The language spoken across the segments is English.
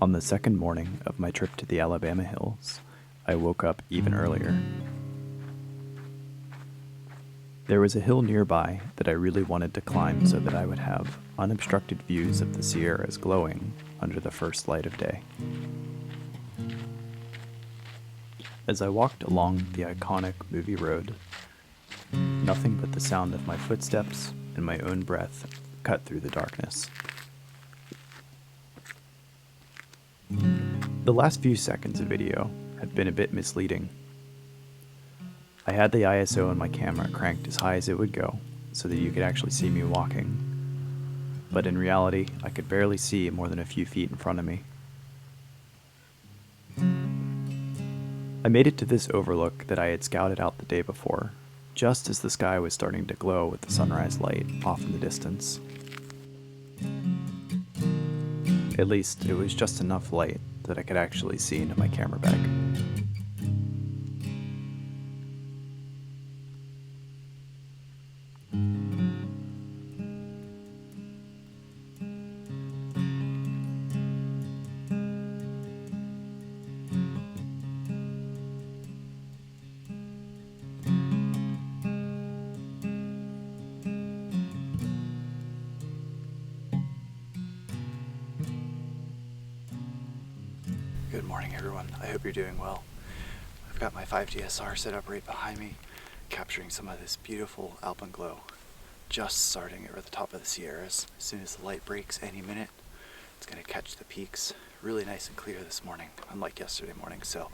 On the second morning of my trip to the Alabama hills, I woke up even earlier. There was a hill nearby that I really wanted to climb so that I would have unobstructed views of the Sierras glowing under the first light of day. As I walked along the iconic movie road, nothing but the sound of my footsteps and my own breath cut through the darkness. The last few seconds of video have been a bit misleading. I had the ISO on my camera cranked as high as it would go so that you could actually see me walking, but in reality, I could barely see more than a few feet in front of me. I made it to this overlook that I had scouted out the day before, just as the sky was starting to glow with the sunrise light off in the distance. At least, it was just enough light that I could actually see into my camera bag. Good morning, everyone. I hope you're doing well. I've got my 5DSR set up right behind me, capturing some of this beautiful alpenglow, just starting over the top of the Sierras. As soon as the light breaks any minute, it's going to catch the peaks. Really nice and clear this morning, unlike yesterday morning, so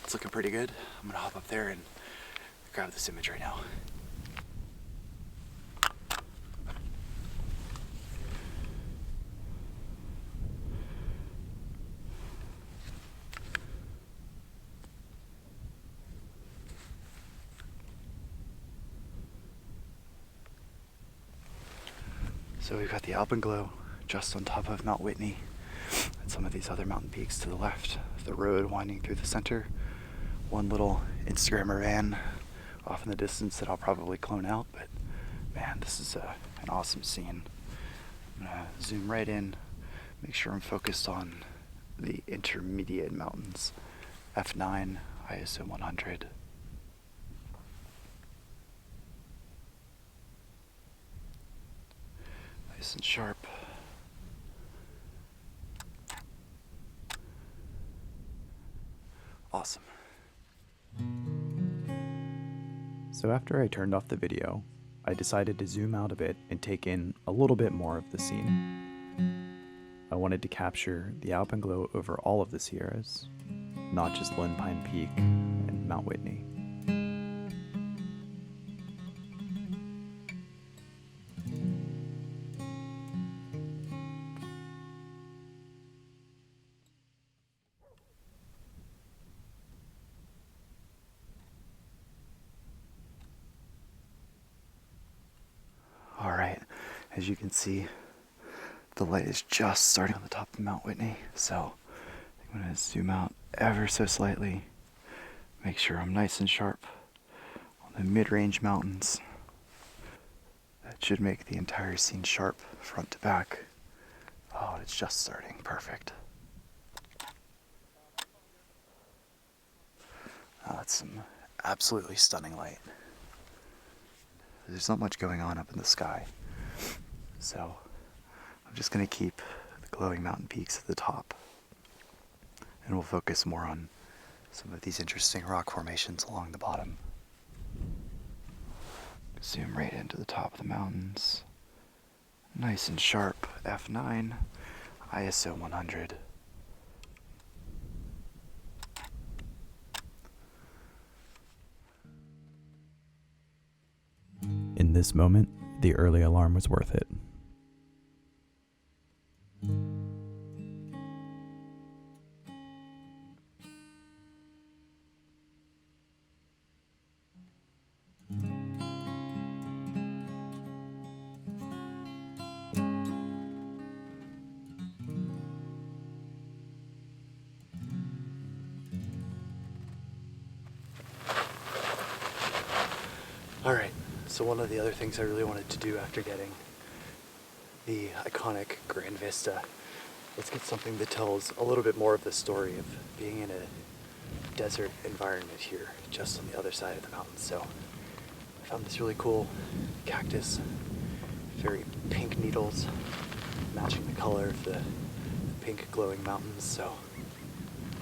it's looking pretty good. I'm going to hop up there and grab this image right now. So we've got the alpenglow just on top of Mount Whitney and some of these other mountain peaks to the left. The road winding through the center. One little Instagrammer van off in the distance that I'll probably clone out, but man, this is an awesome scene. I'm gonna zoom right in, make sure I'm focused on the intermediate mountains. F9, ISO 100. Nice and sharp. Awesome. So after I turned off the video, I decided to zoom out a bit and take in a little bit more of the scene. I wanted to capture the alpenglow over all of the Sierras, not just Lone Pine Peak and Mount Whitney. Alright, as you can see, the light is just starting on the top of Mount Whitney, so I'm going to zoom out ever so slightly, make sure I'm nice and sharp on the mid-range mountains. That should make the entire scene sharp, front to back. Oh, it's just starting. Perfect. Oh, that's some absolutely stunning light. There's not much going on up in the sky, so I'm just going to keep the glowing mountain peaks at the top, and we'll focus more on some of these interesting rock formations along the bottom. Zoom right into the top of the mountains. Nice and sharp, F9, ISO 100. In this moment, the early alarm was worth it. Alright, so one of the other things I really wanted to do after getting the iconic Grand Vista, let's get something that tells a little bit more of the story of being in a desert environment here, just on the other side of the mountain. So I found this really cool cactus, very pink needles, matching the color of the pink glowing mountains. So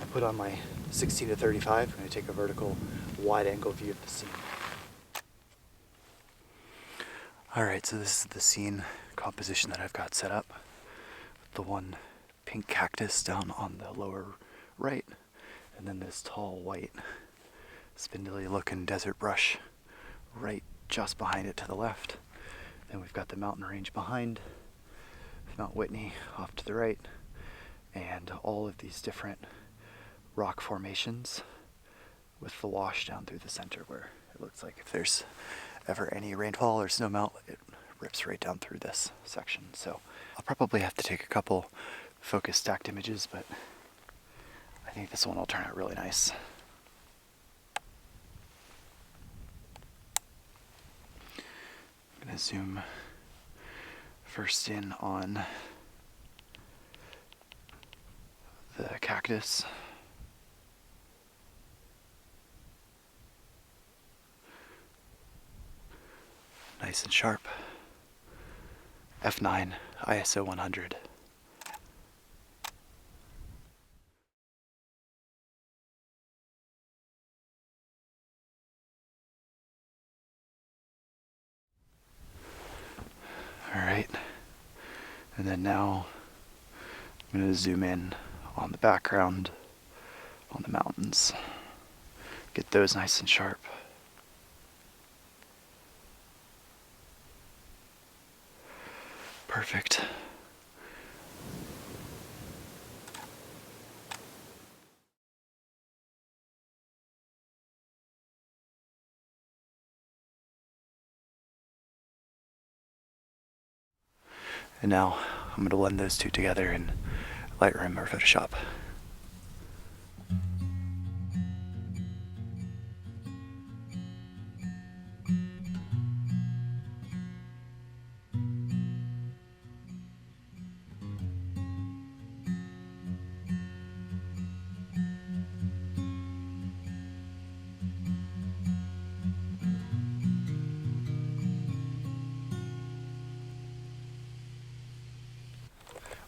I put on my 16 to 35. I'm going to take a vertical wide angle view of the scene. Alright, so this is the scene composition that I've got set up. The one pink cactus down on the lower right, and then this tall white spindly looking desert brush right just behind it to the left. Then we've got the mountain range behind, Mount Whitney off to the right, and all of these different rock formations with the wash down through the center, where it looks like if there's ever any rainfall or snowmelt, it rips right down through this section. So I'll probably have to take a couple focus stacked images, but I think this one will turn out really nice. I'm going to zoom first in on the cactus. Nice and sharp. F9, ISO 100. Alright, and then now I'm going to zoom in on the background, on the mountains. Get those nice and sharp. Perfect. And now I'm going to blend those two together in Lightroom or Photoshop.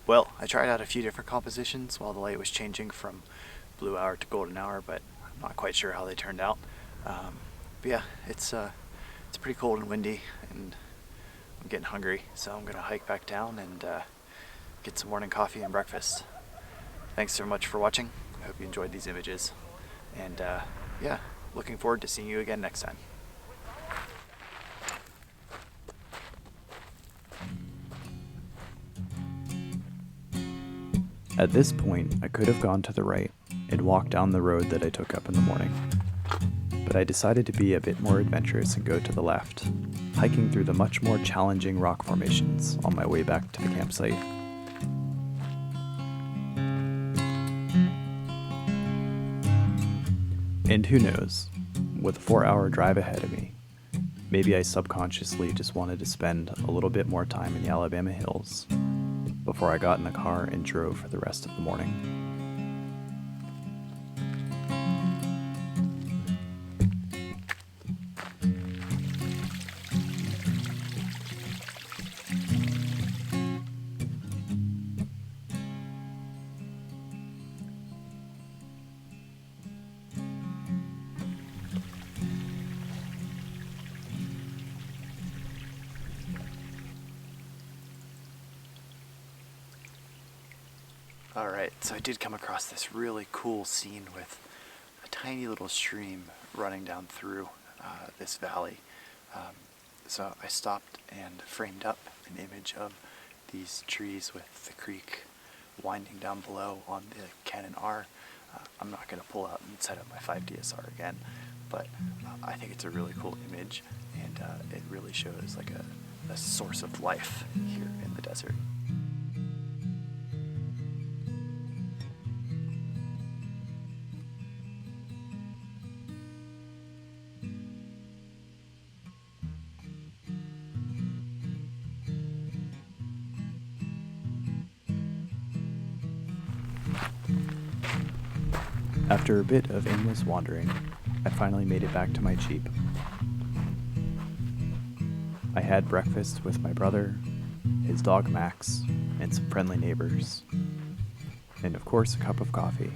Well, I tried out a few different compositions while the light was changing from blue hour to golden hour, but I'm not quite sure how they turned out. But yeah, it's pretty cold and windy, and I'm getting hungry, so I'm gonna hike back down and get some morning coffee and breakfast. Thanks so much for watching. I hope you enjoyed these images, and yeah, looking forward to seeing you again next time. At this point, I could have gone to the right and walked down the road that I took up in the morning, but I decided to be a bit more adventurous and go to the left, hiking through the much more challenging rock formations on my way back to the campsite. And who knows, with a 4-hour drive ahead of me, maybe I subconsciously just wanted to spend a little bit more time in the Alabama hills before I got in the car and drove for the rest of the morning. Alright, so I did come across this really cool scene with a tiny little stream running down through this valley. So I stopped and framed up an image of these trees with the creek winding down below on the Canon R. I'm not going to pull out and set up my 5DSR again, but I think it's a really cool image, and it really shows like a source of life here in the desert. After a bit of aimless wandering, I finally made it back to my Jeep. I had breakfast with my brother, his dog Max, and some friendly neighbors, and of course a cup of coffee.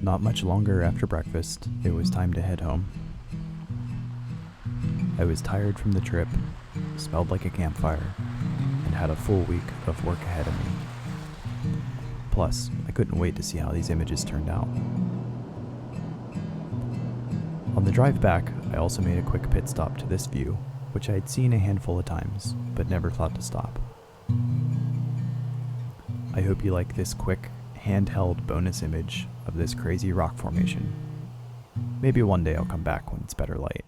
Not much longer after breakfast, it was time to head home. I was tired from the trip, smelled like a campfire, and had a full week of work ahead of me. Plus, I couldn't wait to see how these images turned out. On the drive back, I also made a quick pit stop to this view, which I had seen a handful of times, but never thought to stop. I hope you like this quick, handheld bonus image of this crazy rock formation. Maybe one day I'll come back when it's better light.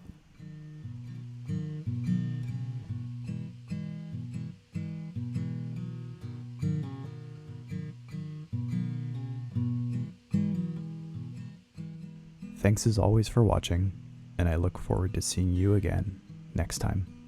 Thanks as always for watching, and I look forward to seeing you again next time.